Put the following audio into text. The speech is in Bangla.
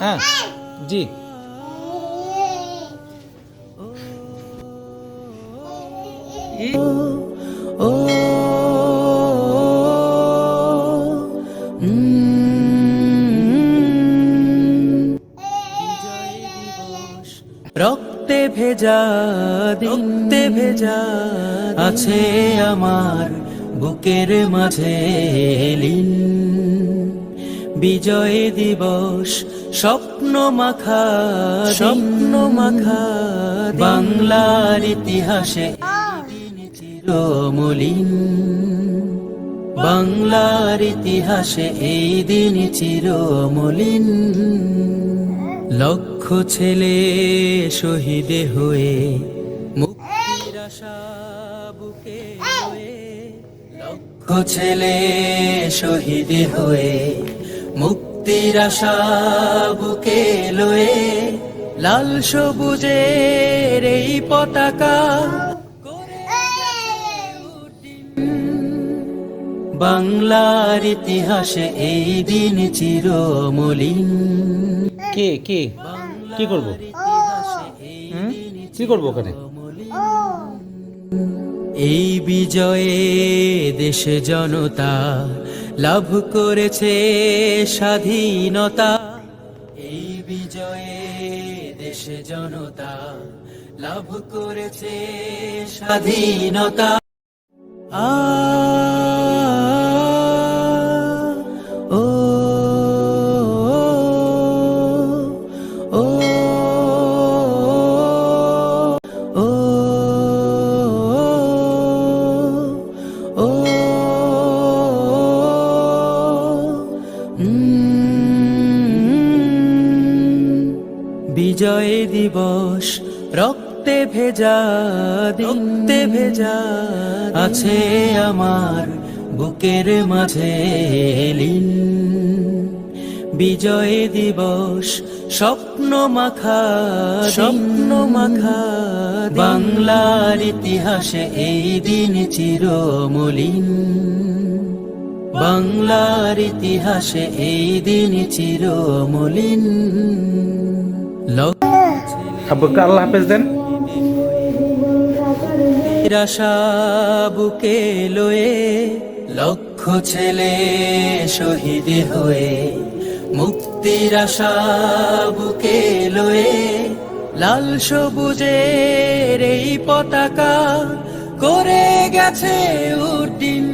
হ্যাঁ জি। ও বিজয় দিবস রক্তে ভেজা রক্তে ভেজা আছে আমার বুকের মাঝে লীন। বিজয় দিবস স্বপ্ন মাখা স্বপ্ন মাখা বাংলার ইতিহাসে চিরমলিন। বাংলার ইতিহাসে এই দিন চিরমলিন। লক্ষ ছেলে শহীদ হয়ে মুক্তির আশা বুকে লয়ে, লক্ষ ছেলে শহীদ হয়ে মুক্তির আশা বুকে লয়ে, লাল সবুজের এই পতাকা বাংলার ইতিহাসে এই দিন চিরমলিন। কে কে কি করব কি করবো ওখানে? এই বিজয়ে দেশে জনতা লাভ করেছে স্বাধীনতা। এই বিজয়ে দেশে জনতা লাভ করেছে স্বাধীনতা। আ ও ও ও ও বিজয় দিবস রক্তে ভেজা রক্তে ভেজা আছে আমার বুকের মাঝে লীন। বিজয় দিবস স্বপ্ন মাখা স্বপ্ন মাখা বাংলার ইতিহাসে এই দিন চিরমলিন। বাংলার ইতিহাসে এই দিন চিরমলিন। আব্বুকে আল্লাহ হাফেজ দেন। আশা বুকে লয়ে, লক্ষ ছেলে শহীদ হয়ে মুক্তির আশা বুকে লয়ে, লাল সবুজের এই পতাকা করে গেছে উড্ডীন।